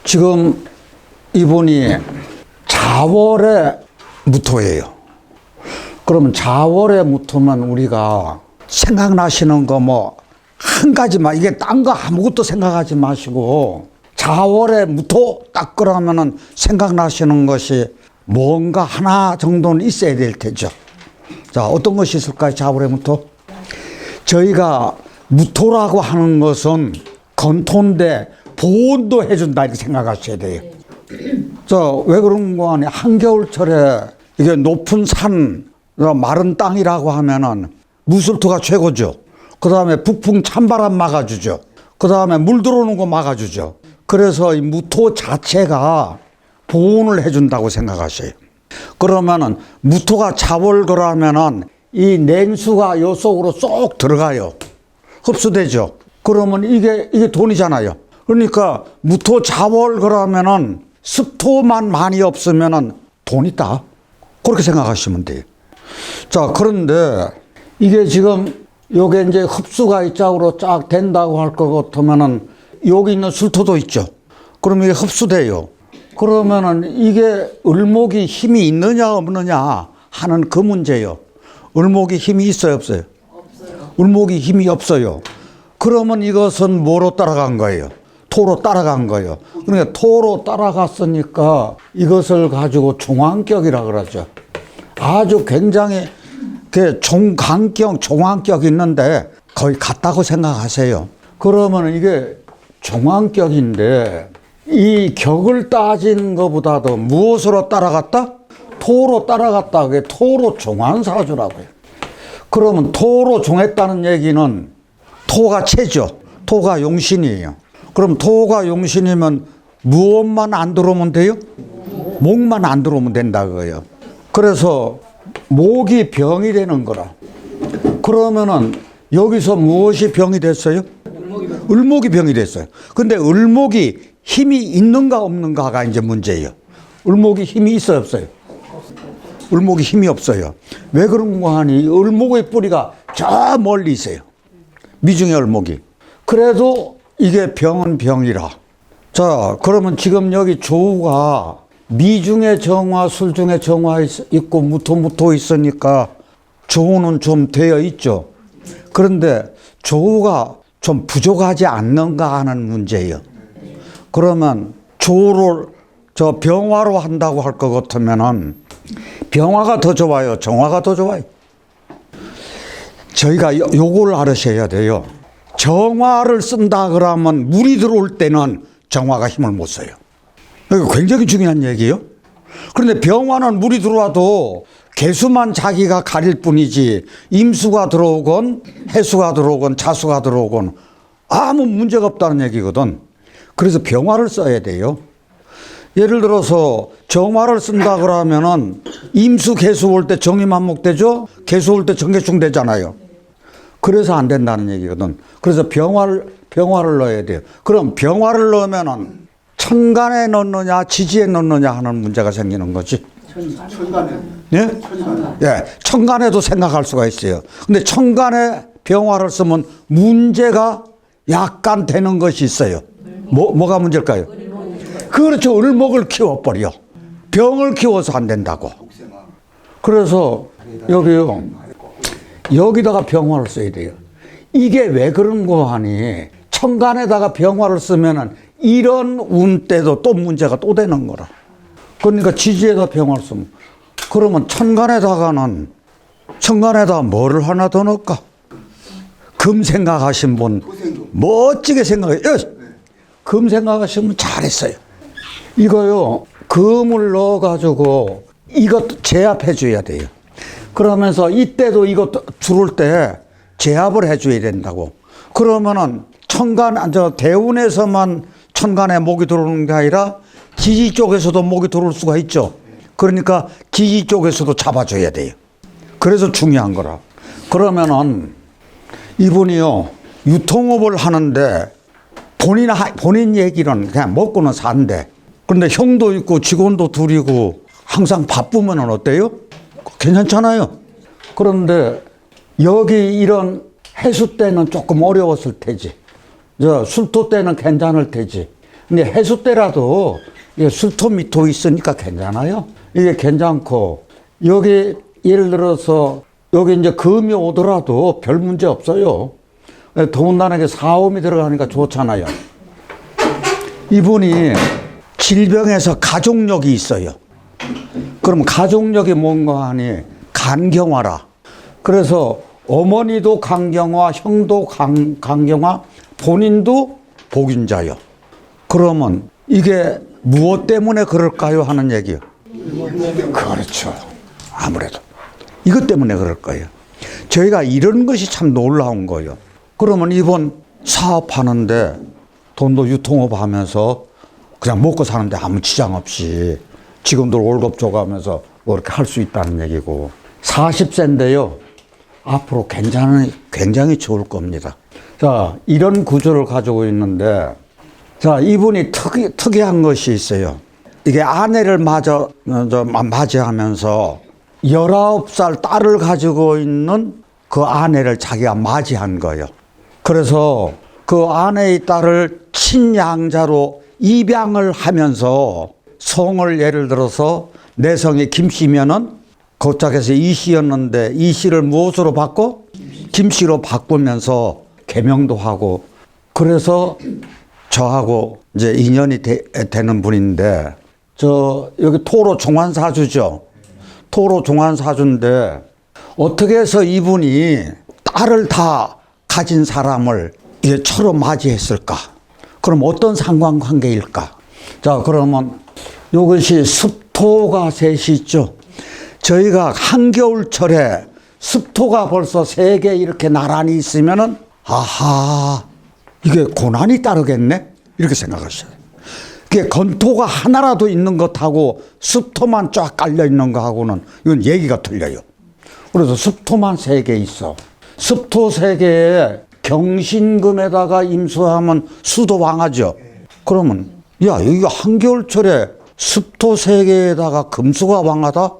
지금 이분이 자월의 무토예요. 그러면 자월의 무토면 우리가 생각나시는 거 뭐 한 가지만, 이게 딴 거 아무것도 생각하지 마시고 자월의 무토 딱 그러면은 생각나시는 것이 뭔가 하나 정도는 있어야 될 테죠. 자, 어떤 것이 있을까요? 자월의 무토? 저희가 무토라고 하는 것은 건토인데 보온도 해준다 이렇게 생각하셔야 돼요. 왜 그런 거 아니? 한겨울철에 이게 높은 산, 마른 땅이라고 하면은 무술토가 최고죠. 그 다음에 북풍 찬바람 막아주죠. 그 다음에 물 들어오는 거 막아주죠. 그래서 이 무토 자체가 보온을 해준다고 생각하셔요. 그러면은 무토가 자월거라면은 이 냉수가 요 속으로 쏙 들어가요. 흡수되죠. 그러면 이게 돈이잖아요. 그러니까 무토 자월거라면은 습토만 많이 없으면은 돈 있다. 그렇게 생각하시면 돼요. 자, 그런데 이게 지금 요게 이제 흡수가 이쪽으로 쫙 된다고 할 것 같으면은 여기 있는 술토도 있죠. 그러면 이게 흡수돼요. 그러면은 이게 을목이 힘이 있느냐 없느냐 하는 그 문제예요. 을목이 힘이 있어요, 없어요? 없어요. 을목이 힘이 없어요. 그러면 이것은 뭐로 따라간 거예요? 토로 따라간 거예요. 그러니까 토로 따라갔으니까 이것을 가지고 종황격이라 그러죠. 아주 굉장히 종강격, 종황격 있는데 거의 같다고 생각하세요. 그러면 이게 종황격인데 이 격을 따진 것보다도 무엇으로 따라갔다? 토로 따라갔다. 그게 토로 종황사주라고요. 그러면 토로 종했다는 얘기는 토가 체죠. 토가 용신이에요. 그럼 토가 용신이면 무엇만 안 들어오면 돼요? 목만 안 들어오면 된다 그거예요. 그래서 목이 병이 되는 거라. 그러면은 여기서 무엇이 병이 됐어요? 을목이 병이 됐어요. 근데 을목이 힘이 있는가 없는가가 이제 문제예요. 을목이 힘이 있어요, 없어요? 을목이 힘이 없어요. 왜 그런 거 하니? 을목의 뿌리가 저 멀리 있어요. 미중의 을목이. 그래도 이게 병은 병이라. 자, 그러면 지금 여기 조우가 미중의 정화, 술중의 정화 있고 무토 있으니까 조우는 좀 되어 있죠. 그런데 조우가 좀 부족하지 않는가 하는 문제예요. 그러면 조우를 병화로 한다고 할 것 같으면은 병화가 더 좋아요? 정화가 더 좋아요? 저희가 요걸 알으셔야 돼요. 정화를 쓴다 그러면 물이 들어올 때는 정화가 힘을 못 써요. 이거 굉장히 중요한 얘기예요. 그런데 병화는 물이 들어와도 개수만 자기가 가릴 뿐이지 임수가 들어오건 해수가 들어오건 자수가 들어오건 아무 문제가 없다는 얘기거든. 그래서 병화를 써야 돼요. 예를 들어서 정화를 쓴다 그러면은 임수 개수 올 때 정임한목 되죠. 개수 올 때 정개충 되잖아요. 그래서 안 된다는 얘기거든. 그래서 병화를 넣어야 돼요. 그럼 병화를 넣으면은 천간에 넣느냐 지지에 넣느냐 하는 문제가 생기는 거지. 천간에. 예? 예, 천간에도 생각할 수가 있어요. 근데 천간에 병화를 쓰면 문제가 약간 되는 것이 있어요. 뭐가 문제일까요? 그렇죠. 을목을 키워버려. 병을 키워서 안 된다고. 그래서 여기다가 병화를 써야 돼요. 이게 왜 그런 거 하니? 천간에다가 병화를 쓰면은 이런 운 때도 또 문제가 또 되는 거라. 그러니까 지지에다 병화를 쓰면 그러면 천간에다가 뭐를 하나 더 넣을까? 금 생각하신 분 멋지게 생각해요. 금 생각하시면 잘했어요. 이거요, 금을 넣어가지고 이것도 제압해 줘야 돼요. 그러면서 이때도 이거 들어올 때 제압을 해줘야 된다고. 그러면은 대운에서만 천간에 목이 들어오는 게 아니라 지지 쪽에서도 목이 들어올 수가 있죠. 그러니까 지지 쪽에서도 잡아줘야 돼요. 그래서 중요한 거라. 그러면은 이분이요, 유통업을 하는데 본인 얘기는 그냥 먹고는 산대. 그런데 형도 있고 직원도 둘이고 항상 바쁘면 어때요? 괜찮잖아요. 그런데 여기 이런 해수 때는 조금 어려웠을 테지. 술토 때는 괜찮을 테지. 근데 해수 때라도 이게 술토 미토 있으니까 괜찮아요. 이게 괜찮고, 여기 예를 들어서 여기 이제 금이 오더라도 별 문제 없어요. 더군다나 이게 사음이 들어가니까 좋잖아요. 이분이 질병에서 가족력이 있어요. 그럼 가족력이 뭔가 하니 간경화라. 그래서 어머니도 간경화, 형도 간경화, 본인도 복인자요. 그러면 이게 무엇 때문에 그럴까요? 하는 얘기요. 그렇죠. 아무래도 이것 때문에 그럴 거예요. 저희가 이런 것이 참 놀라운 거예요. 그러면 이번 사업하는데 돈도 유통업 하면서 그냥 먹고 사는데 아무 지장 없이 직원들 월급 줘가면서 뭐 이렇게 할 수 있다는 얘기고, 40세인데요. 앞으로 굉장히 좋을 겁니다. 자, 이런 구조를 가지고 있는데, 자, 이분이 특이한 것이 있어요. 이게 아내를 맞이하면서 19살 딸을 가지고 있는 그 아내를 자기가 맞이한 거예요. 그래서 그 아내의 딸을 친양자로 입양을 하면서 성을 예를 들어서 내 성이 김씨면은 거짝에서 이씨였는데 이씨를 무엇으로 바꿔? 김씨로 바꾸면서 개명도 하고, 그래서 저하고 이제 인연이 되는 분인데, 여기 토로 종환사주죠. 토로 종환사주인데 어떻게 해서 이분이 딸을 다 가진 사람을 이제 처로 맞이했을까? 그럼 어떤 상관관계일까? 자, 그러면 이것이 습토가 셋이 있죠. 저희가 한겨울철에 습토가 벌써 3개 이렇게 나란히 있으면은, 아하, 이게 고난이 따르겠네? 이렇게 생각하셔요. 그게 건토가 하나라도 있는 것하고 습토만 쫙 깔려 있는 거하고는 이건 얘기가 틀려요. 그래서 습토만 3개 있어. 습토 3개에 경신금에다가 임수하면 수도왕하죠. 그러면 야, 여기가 한겨울철에 습토 3개에다가 금수가 왕하다?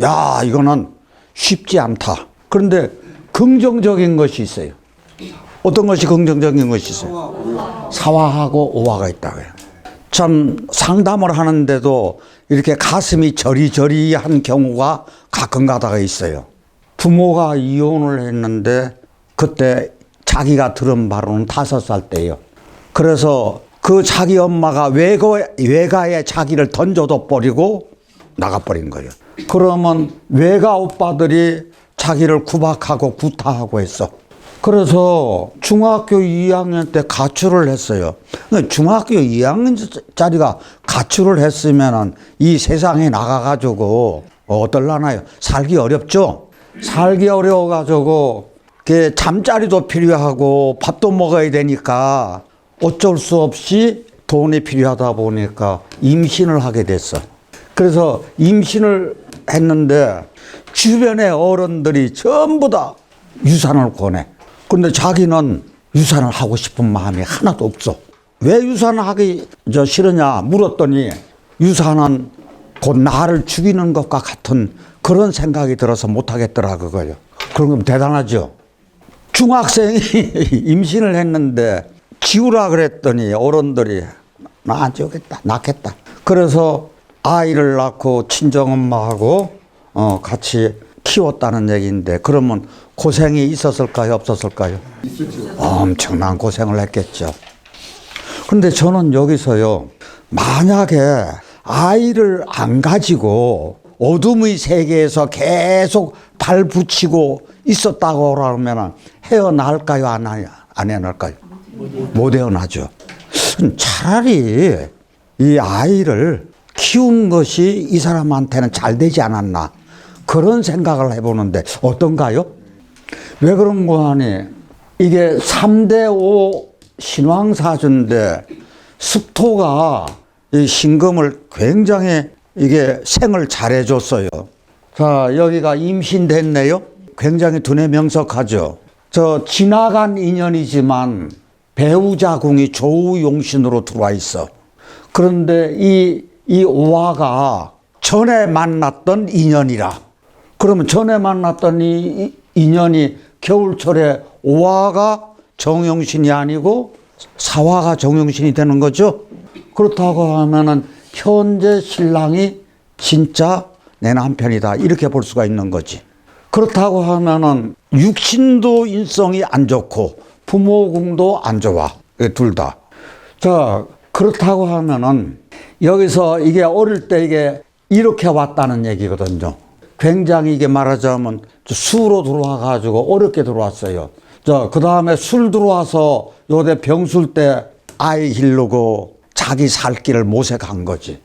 야, 이거는 쉽지 않다. 그런데 긍정적인 것이 있어요. 어떤 것이 긍정적인 것이 있어요? 사화하고 오화가 있다고요. 참 상담을 하는데도 이렇게 가슴이 저리저리한 경우가 가끔 가다가 있어요. 부모가 이혼을 했는데 그때 자기가 들은 바로는 5살 때예요. 그래서 그 자기 엄마가 외가에 자기를 던져둬 버리고 나가버린 거예요. 그러면 외가 오빠들이 자기를 구박하고 구타하고 했어. 그래서 중학교 2학년 때 가출을 했어요. 중학교 2학년짜리가 가출을 했으면 이 세상에 나가가지고 어떨라나요? 살기 어렵죠? 살기 어려워가지고 잠자리도 필요하고 밥도 먹어야 되니까 어쩔 수 없이 돈이 필요하다 보니까 임신을 하게 됐어. 그래서 임신을 했는데 주변의 어른들이 전부 다 유산을 권해. 근데 자기는 유산을 하고 싶은 마음이 하나도 없어. 왜 유산을 하기 싫으냐 물었더니 유산은 곧 나를 죽이는 것과 같은 그런 생각이 들어서 못하겠더라 그거요. 그런 건 대단하죠. 중학생이 임신을 했는데 지우라 그랬더니 어른들이 나 안 지우겠다, 낳겠다. 그래서 아이를 낳고 친정엄마하고 같이 키웠다는 얘기인데, 그러면 고생이 있었을까요, 없었을까요? 있었죠. 엄청난 고생을 했겠죠. 그런데 저는 여기서요, 만약에 아이를 안 가지고 어둠의 세계에서 계속 발붙이고 있었다고 그러면 헤어날까요, 안 헤어날까요? 못 헤어나죠. 차라리 이 아이를 키운 것이 이 사람한테는 잘 되지 않았나, 그런 생각을 해보는데 어떤가요? 왜 그런 거 하니, 이게 3대5 신왕사주인데 습토가 이 신금을 굉장히 이게 생을 잘해줬어요. 자, 여기가 임신됐네요. 굉장히 두뇌 명석하죠. 지나간 인연이지만 배우자궁이 조우용신으로 들어와 있어. 그런데 이 오화가 전에 만났던 인연이라. 그러면 전에 만났던 이 인연이 겨울철에 오화가 정용신이 아니고 사화가 정용신이 되는 거죠. 그렇다고 하면은 현재 신랑이 진짜 내 남편이다 이렇게 볼 수가 있는 거지. 그렇다고 하면은 육신도 인성이 안 좋고 부모궁도 안 좋아. 둘 다. 자, 그렇다고 하면은 여기서 이게 어릴 때 이게 이렇게 왔다는 얘기거든요. 굉장히 이게 말하자면 수로 들어와 가지고 어렵게 들어왔어요. 자, 그 다음에 술 들어와서 요새 병술 때 아이 기르고 자기 살 길을 모색한 거지.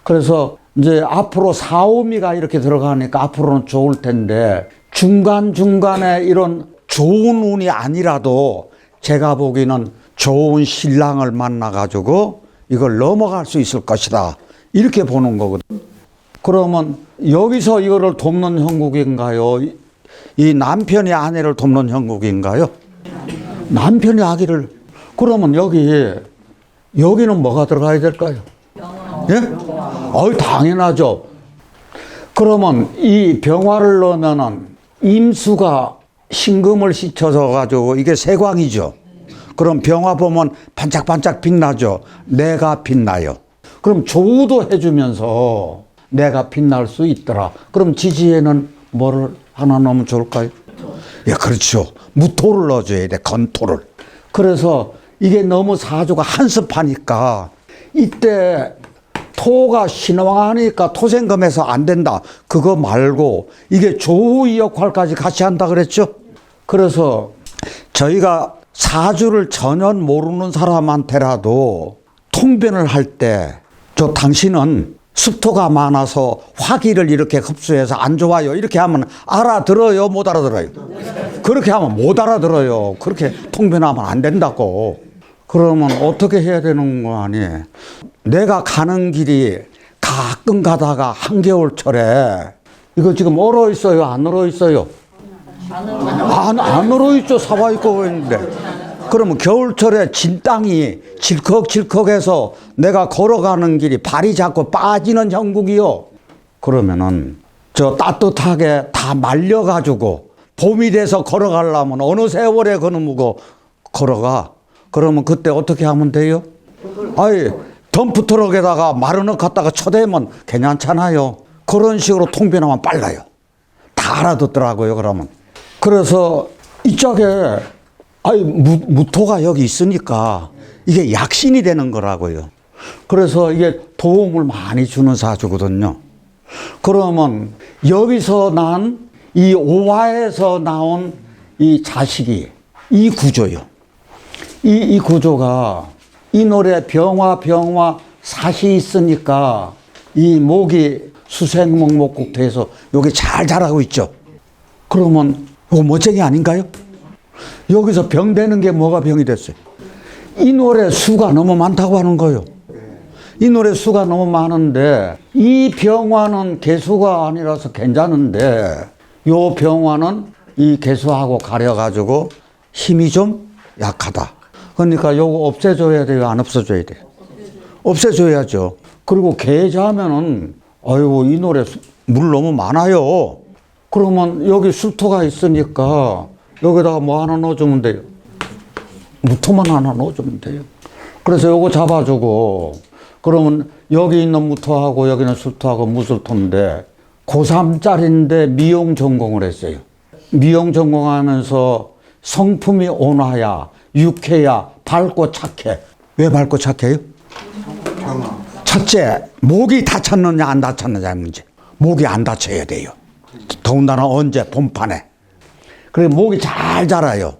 그래서 이제 앞으로 사오미가 이렇게 들어가니까 앞으로는 좋을 텐데 중간중간에 이런 좋은 운이 아니라도 제가 보기에는 좋은 신랑을 만나가지고 이걸 넘어갈 수 있을 것이다. 이렇게 보는 거거든. 그러면 여기서 이거를 돕는 형국인가요? 이 남편이 아내를 돕는 형국인가요? 남편이 아기를. 그러면 여기는 뭐가 들어가야 될까요? 예? 당연하죠. 그러면 이 병화를 넣으면은 임수가 신금을 씻어서 가지고 이게 세광이죠. 그럼 병화 보면 반짝반짝 빛나죠. 내가 빛나요. 그럼 조우도 해주면서 내가 빛날 수 있더라. 그럼 지지에는 뭐를 하나 넣으면 좋을까요? 예, 그렇죠. 무토를 넣어줘야 돼. 건토를. 그래서 이게 너무 사주가 한습하니까 이때 토가 신왕하니까 토생금해서 안 된다. 그거 말고 이게 조우의 역할까지 같이 한다 그랬죠. 그래서 저희가 사주를 전혀 모르는 사람한테라도 통변을 할 때 저 당신은 습토가 많아서 화기를 이렇게 흡수해서 안 좋아요. 이렇게 하면 알아들어요? 못 알아들어요? 그렇게 하면 못 알아들어요. 그렇게 통변하면 안 된다고. 그러면 어떻게 해야 되는 거 아니에요? 내가 가는 길이 가끔 가다가 한겨울철에 이거 지금 얼어 있어요? 안 얼어 있어요? 안 얼어 있죠. 사와 있고 있는데. 그러면 겨울철에 진 땅이 질컥질컥해서 내가 걸어가는 길이 발이 자꾸 빠지는 형국이요. 그러면은 저 따뜻하게 다 말려가지고 봄이 돼서 걸어가려면 어느 세월에 그놈고 걸어가. 그러면 그때 어떻게 하면 돼요? 아이, 덤프트럭에다가 마르는 갖다가 쳐대면 괜찮잖아요. 그런 식으로 통변하면 빨라요. 다 알아듣더라고요, 그러면. 그래서 이쪽에 무토가 여기 있으니까 이게 약신이 되는 거라고요. 그래서 이게 도움을 많이 주는 사주거든요. 그러면 여기서 난 이 오화에서 나온 이 자식이 이 구조요. 이 구조가 이 노래 병화 사시 있으니까 이 목이 수생목목국토에서 여기 잘 자라고 있죠. 그러면 이거 멋쟁이 아닌가요? 여기서 병되는 게 뭐가 병이 됐어요? 이 노래 수가 너무 많다고 하는 거예요. 이 노래 수가 너무 많은데 이 병화는 개수가 아니라서 괜찮은데 요 병화는 이 개수하고 가려가지고 힘이 좀 약하다. 그러니까 요거 없애줘야 돼요? 안 없애줘야 돼요? 없애줘야죠. 그리고 계자면은 아이고 이 노래 물 너무 많아요. 그러면 여기 술토가 있으니까 여기다가 뭐 하나 넣어주면 돼요. 무토만 하나 넣어주면 돼요. 그래서 요거 잡아주고 그러면 여기 있는 무토하고 여기는 술토하고 무술토인데 고3짜리인데 미용 전공을 했어요. 미용 전공하면서 성품이 온화야, 유쾌야, 밝고 착해. 왜 밝고 착해요? 첫째, 목이 다쳤느냐 안 다쳤느냐의 문제. 목이 안 다쳐야 돼요. 더군다나 언제? 봄판에. 그래 목이 잘 자라요.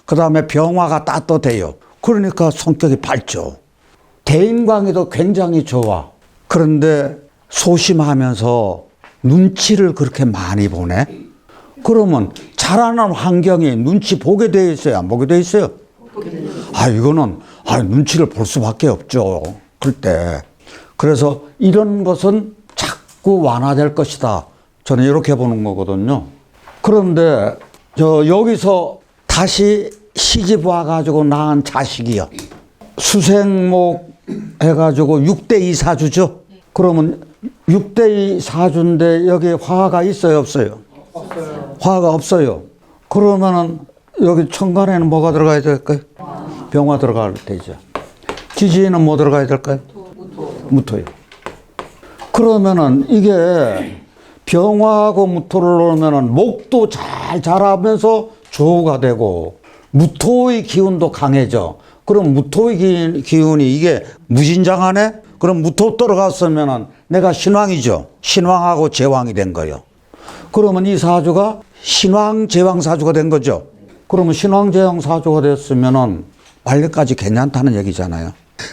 그 다음에 병화가 따뜻해요. 그러니까 성격이 밝죠. 대인관계도 굉장히 좋아. 그런데 소심하면서 눈치를 그렇게 많이 보네? 그러면 자라는 환경이 눈치 보게 돼 있어요? 안 보게 돼 있어요? 이거는 눈치를 볼 수밖에 없죠. 그럴 그래서 이런 것은 자꾸 완화될 것이다. 저는 이렇게 보는 거거든요. 그런데 여기서 다시 시집 와가지고 낳은 자식이요. 수생목 해가지고 6대2 사주죠. 그러면 6대2 사주인데 여기 화가 있어요, 없어요? 없어요. 화가 없어요. 그러면은 여기 천간에는 뭐가 들어가야 될까요? 병화 들어갈 때죠. 지지에는 뭐 들어가야 될까요? 무토요. 그러면은 이게 병화하고 무토를 놓으면은 목도 잘 자라면서 조우가 되고 무토의 기운도 강해져. 그럼 무토의 기운이 이게 무신장하네? 그럼 무토 들어갔으면은 내가 신왕이죠. 신왕하고 제왕이 된 거예요. 그러면 이 사주가 신왕, 제왕 사주가 된 거죠. 그러면 신왕, 제왕 사주가 됐으면은 완료까지 괜찮다는 얘기잖아요.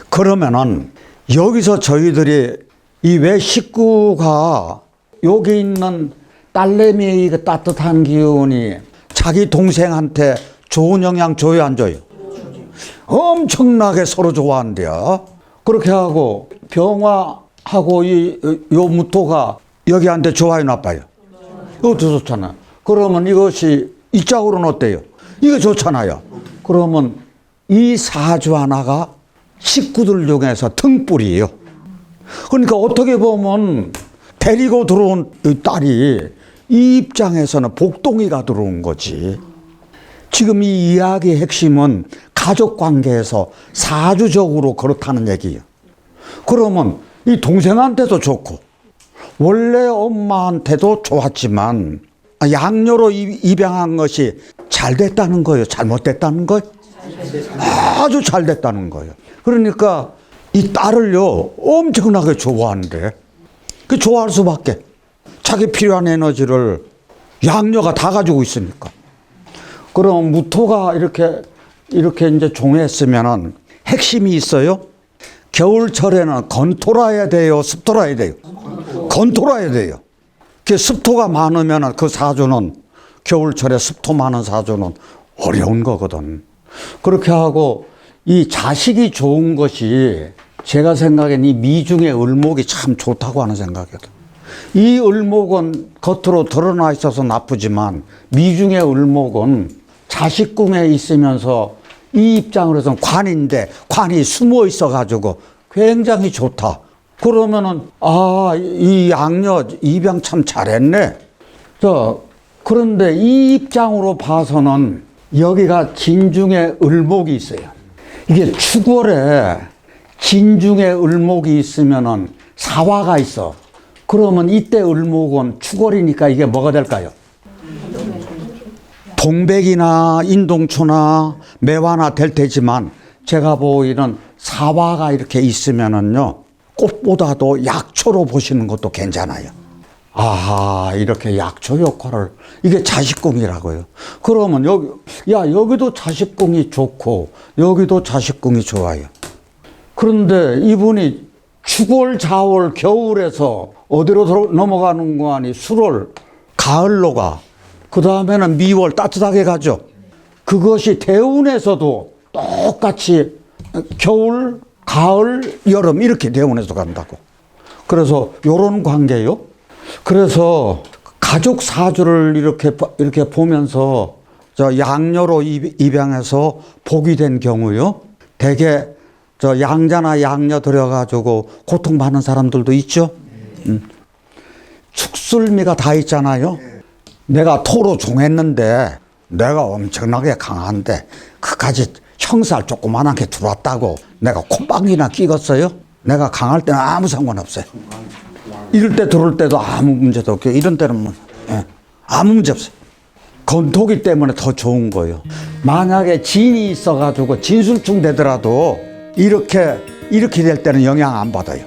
그러면은 여기서 저희들이 이 왜 식구가 여기 있는 딸내미의 그 따뜻한 기운이 자기 동생한테 좋은 영향 줘요, 안 줘요? 엄청나게 서로 좋아한대요. 그렇게 하고 병화하고 요 무토가 여기한테 좋아요, 나빠요? 이것도 좋잖아요. 그러면 이것이 이 짝으로는 어때요? 이거 좋잖아요. 그러면 이 사주 하나가 식구들 중에서 등불이에요. 그러니까 어떻게 보면 데리고 들어온 딸이 이 입장에서는 복동이가 들어온 거지. 지금 이 이야기의 핵심은 가족 관계에서 사주적으로 그렇다는 얘기예요. 그러면 이 동생한테도 좋고 원래 엄마한테도 좋았지만 양녀로 입양한 것이 잘 됐다는 거예요? 잘못됐다는 거예요? 아주 잘 됐다는 거예요. 그러니까 이 딸을요 엄청나게 좋아하는데 그 좋아할 수밖에. 자기 필요한 에너지를 양녀가 다 가지고 있으니까. 그럼 무토가 이렇게 이제 종했으면은 핵심이 있어요. 겨울철에는 건토라야 돼요, 습토라야 돼요? 건토라야 돼요. 그 습토가 많으면 그 사주는 겨울철에 습토 많은 사주는 어려운 거거든. 그렇게 하고 이 자식이 좋은 것이 제가 생각엔 이 미중의 을목이 참 좋다고 하는 생각이거든. 이 을목은 겉으로 드러나 있어서 나쁘지만 미중의 을목은 자식궁에 있으면서 이 입장으로 해서는 관인데 관이 숨어 있어 가지고 굉장히 좋다. 그러면은 이 양녀 입양 참 잘했네. 그런데 이 입장으로 봐서는 여기가 진중에 을목이 있어요. 이게 축월에 진중에 을목이 있으면은 사화가 있어. 그러면 이때 을목은 축월이니까 이게 뭐가 될까요? 동백이나 인동초나 매화나 될 테지만 제가 보기에는 사화가 이렇게 있으면은요 꽃보다도 약초로 보시는 것도 괜찮아요. 이렇게 약초 역할을 이게 자식궁이라고요. 그러면 여기도 자식궁이 좋고 여기도 자식궁이 좋아요. 그런데 이분이 축월, 자월, 겨울에서 어디로 넘어가는 거 아니 수월, 가을로 가. 그 다음에는 미월 따뜻하게 가죠. 그것이 대운에서도 똑같이 겨울, 가을, 여름 이렇게 대운에서 간다고. 그래서 요런 관계요. 그래서 가족 사주를 이렇게 보면서 저 양녀로 입양해서 복이 된 경우요. 대개 저 양자나 양녀 들여가지고 고통받는 사람들도 있죠. 축술미가 다 있잖아요. 내가 토로 종했는데 내가 엄청나게 강한데 그까지 형살 조그만하게 들어왔다고 내가 콧방귀나 끼겠어요? 내가 강할 때는 아무 상관없어요. 이럴 때 들어올 때도 아무 문제도 없고 이런 때는 아무 문제 없어요. 건토기 때문에 더 좋은 거예요. 만약에 진이 있어가지고 진술충 되더라도 이렇게 될 때는 영향 안 받아요.